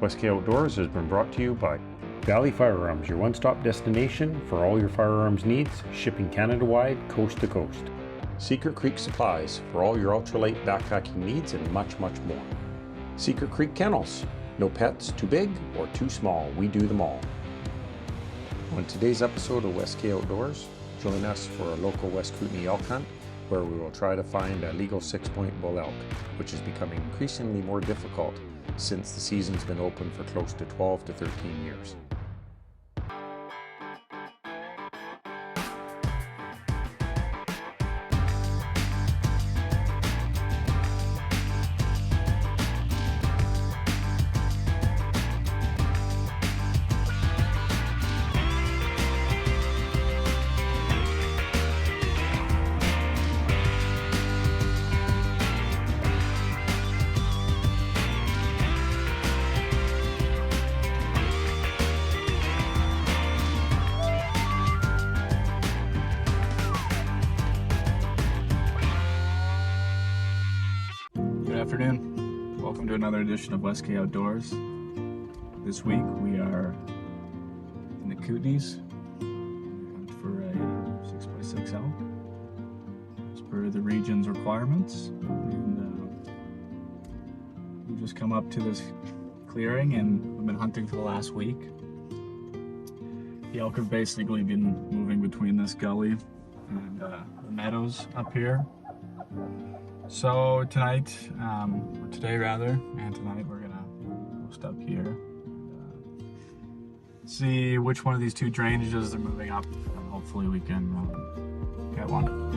West K Outdoors has been brought to you by Valley Firearms, your one-stop destination for all your firearms needs, shipping Canada-wide, coast to coast. Secret Creek Supplies for all your ultralight backpacking needs and much, much more. Secret Creek Kennels, no pets too big or too small, we do them all. On today's episode of West K Outdoors, join us for a local West Kootenay elk hunt where we will try to find a legal 6-point bull elk, which is becoming increasingly more difficult since the season's been open for close to 12 to 13 years. Good afternoon. Welcome to another edition of West K Outdoors. This week we are in the Kootenays for a 6x6 elk as per the region's requirements. And we've just come up to this clearing and we've been hunting for the last week. The elk have basically been moving between this gully and the meadows up here. So tonight, or today rather, and tonight we're gonna post up here, see which one of these two drainages they're moving up, and hopefully we can get one.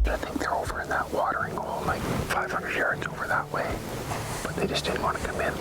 I think they're over in that watering hole, like 500 yards over that way, but they just didn't want to come in.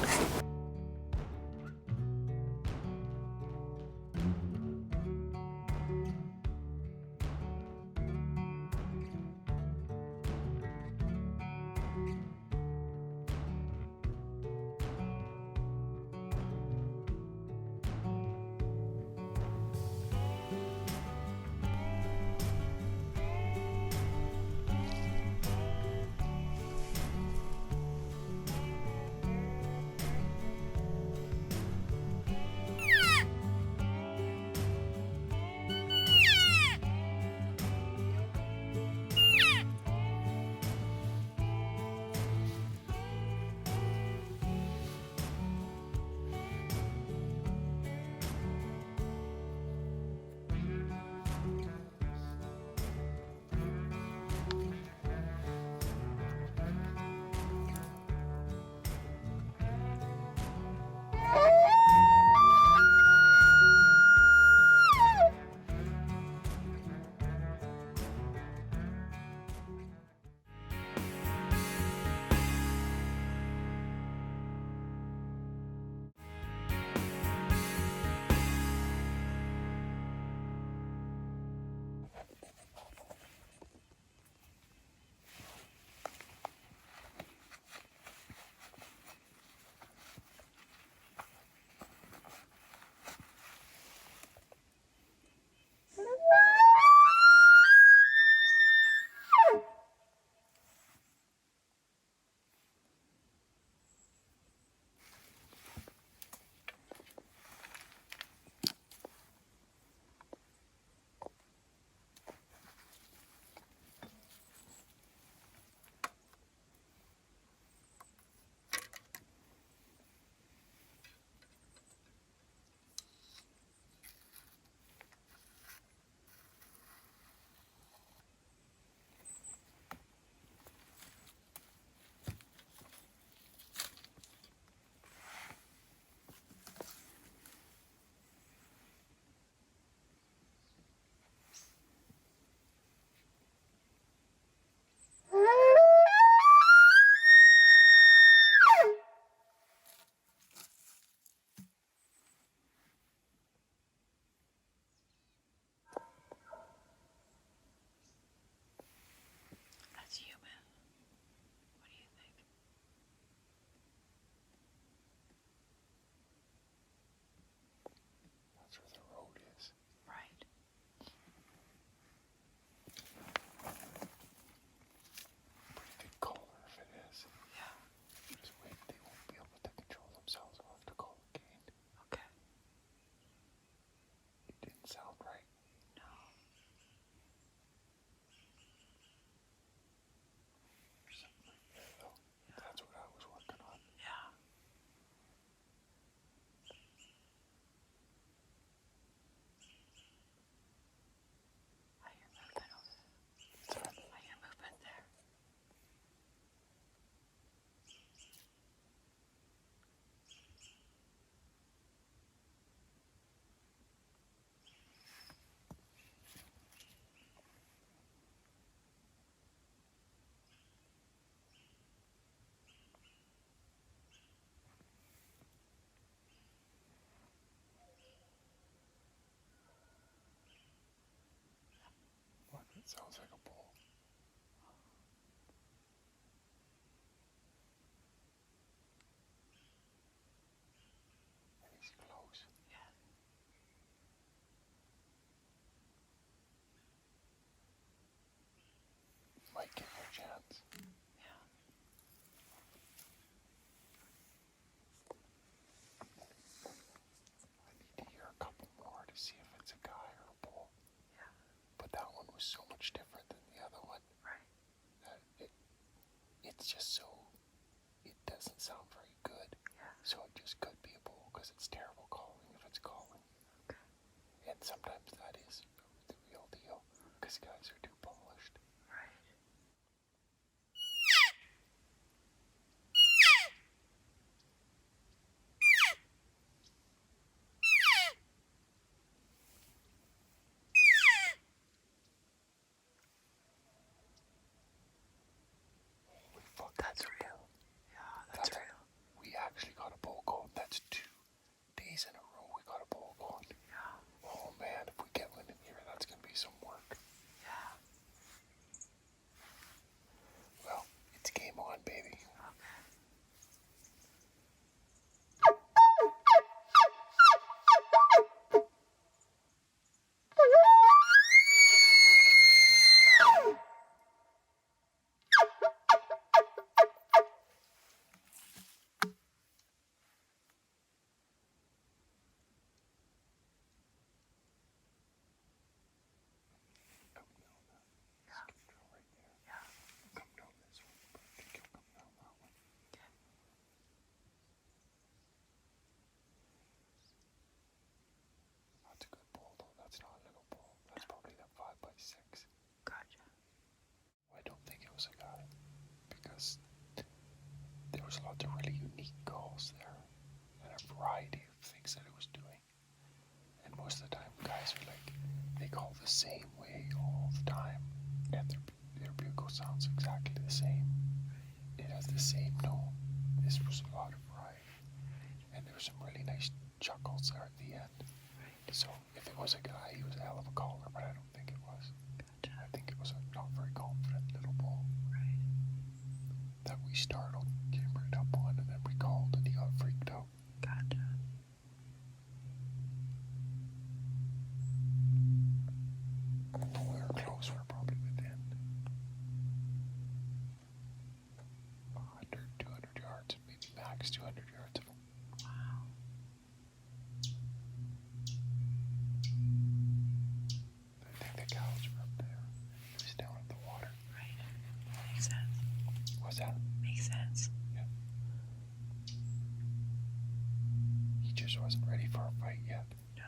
It sounds like a bull. And he's close. Yeah. Might give you a chance. Yeah. I need to hear a couple more to see if it's a guy or a bull. Yeah. But that one was so much different than the other one. Right. That it's just so, it doesn't sound very good. Yeah. So it just could be a bull because it's terrible calling if it's calling. Okay. And sometimes that is the real deal because guys are too polished. Right. Holy fuck, That's a real. bull. Yeah, that's real. We actually got a bull call. That's 2 days in a row we got a bull call. Yeah. Oh man, if we get one in here, that's gonna be some work. Yeah. Well, it's game on, baby. Okay. Come down that. Yeah. Skip trail right there. Yeah. Come down this one, but I think he'll come down that one. Okay. That's a good bull though. That's not a little bull. That's probably that 5x6. Gotcha. I don't think it was a guy because there was lots of really unique calls there and a variety of things that it was doing. And most of the time, guys are like, they call the same way all the time, and their bugle sounds exactly the same. It has the same tone. This was a lot of variety, and there were some really nice chuckles there at the end. So if it was a guy, he was a hell of a caller, but I don't think it was. Gotcha. I think it was a not very confident little bull Right. that we startled, came right up on, and then we called, and he got freaked out. Gotcha. We were close, we were probably within 100, 200 yards, maybe max 200 yards of him. Wow. I think the cows were up there. It was down at the water. Right. Makes sense. What's that? Makes sense. Yeah. He just wasn't ready for a fight yet. No.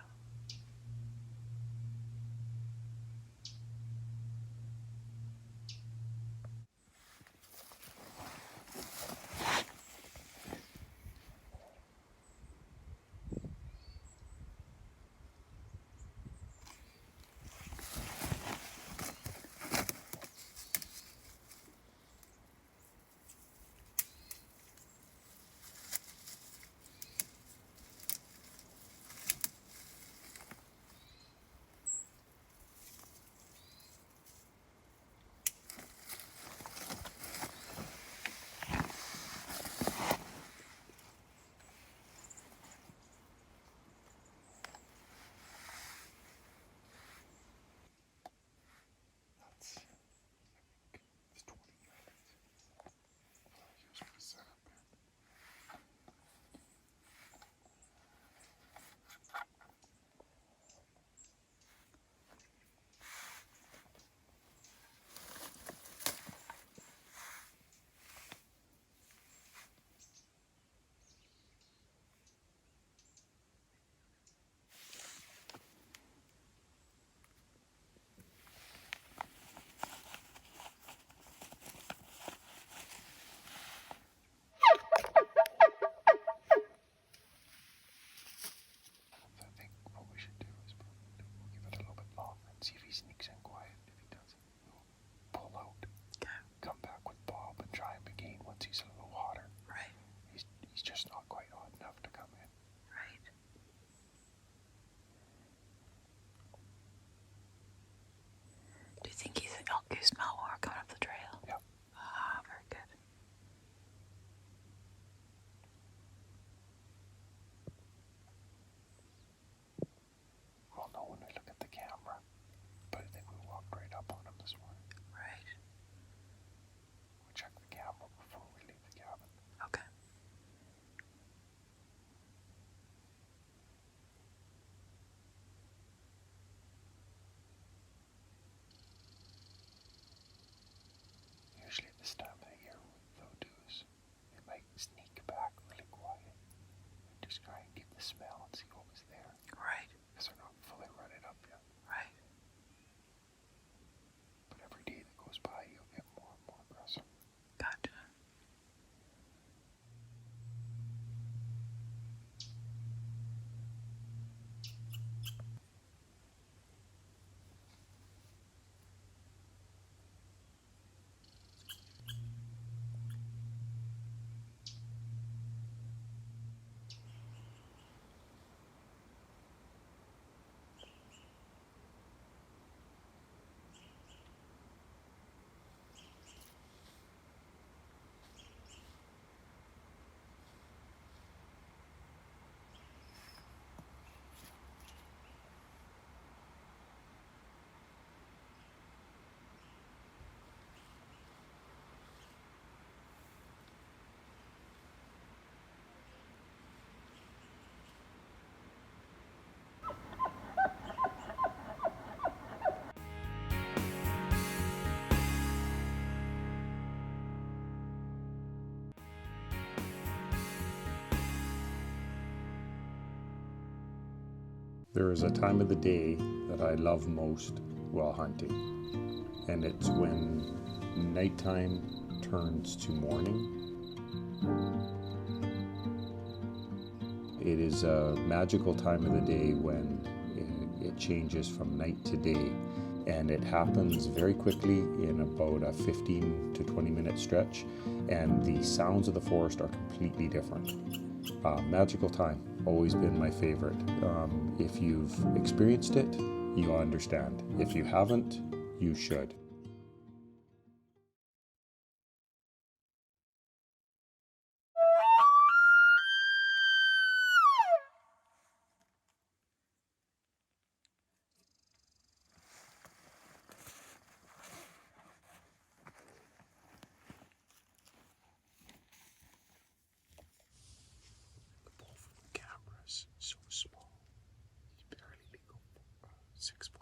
Can you smell more coming up the trail? Yeah. Ah, very good. I'll know when I look at the camera, but I think we walked right up on him this morning. Right. We'll check the camera before we leave the cabin. Okay. Usually at this time of the year with Voodoo's, they might sneak back really quiet and just try and get the smell and see what was there, Right. because they're not fully rutted up yet. Right. But every day that goes by, you'll get more and more aggressive. Gotcha. There is a time of the day that I love most while hunting, and it's when nighttime turns to morning. It is a magical time of the day when it changes from night to day, and it happens very quickly in about a 15 to 20 minute stretch, and the sounds of the forest are completely different. Magical time, always been my favorite. If you've experienced it, you'll understand. If you haven't, you should. The ball from the camera is so small. You barely go 6 foot.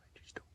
I just don't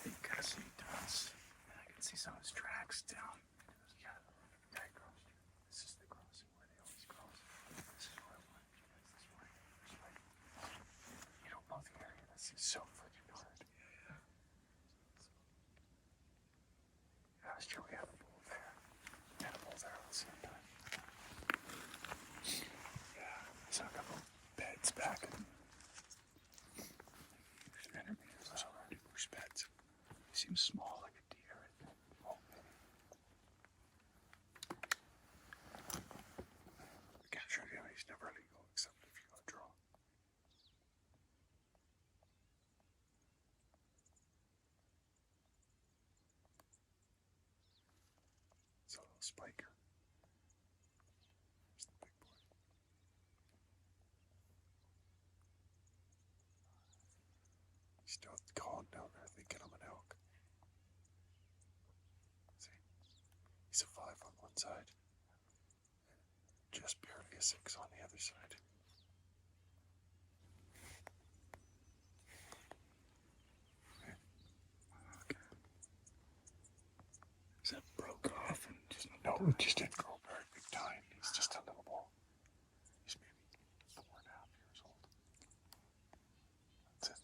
You can see dust. I can see some of his tracks down. Yeah, guy crossed. This is the crossing where they always cross. This is where I want you guys this morning. You don't know the area. This is so freaking hard. Last year we had a bull there. We had a bull there at the same time. Yeah, I saw a couple beds back in 300 meters over. Bush beds. They seem small, like a deer. Oh, maybe. Capture game is never legal except if you got a draw. It's a little spiker. There's the big boy. He's still calling down there thinking I'm an elk. See? He's a 5 on one side. Just barely a 6 on the other side. Okay. Is that broke off and just no, it just didn't grow very big time. He's just a little ball. He's maybe 4.5 years old. That's it.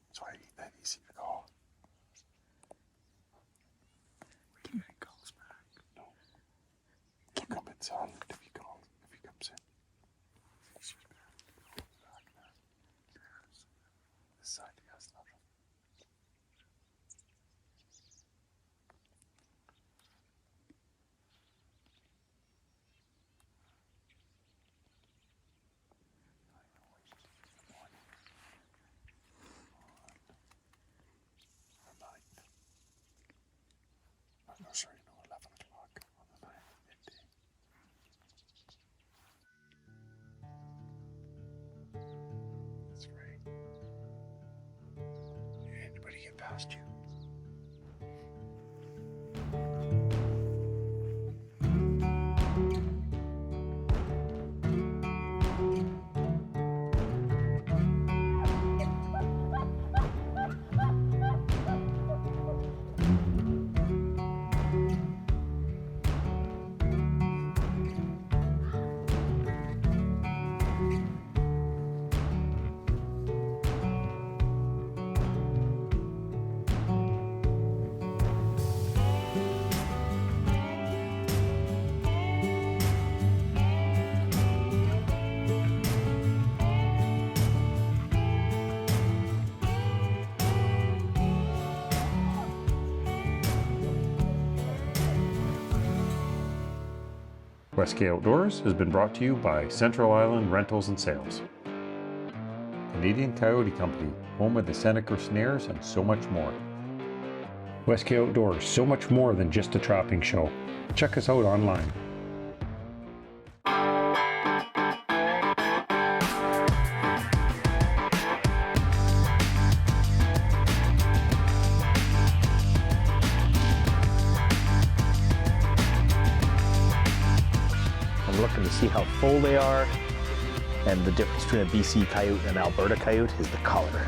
That's why I ain't that easy to call. We can get any calls back. No. He'll come inside if he calls. If he comes in. He's just back there. This side he has nothing. I'm not sure, 11 o'clock on the night, midday. That's great. Anybody get past you? West Outdoors has been brought to you by Central Island Rentals and Sales. Canadian Coyote Company, home of the Seneca snares and so much more. West Outdoors, so much more than just a trapping show. Check us out online. I'm looking to see how full they are, and the difference between a BC coyote and an Alberta coyote is the color.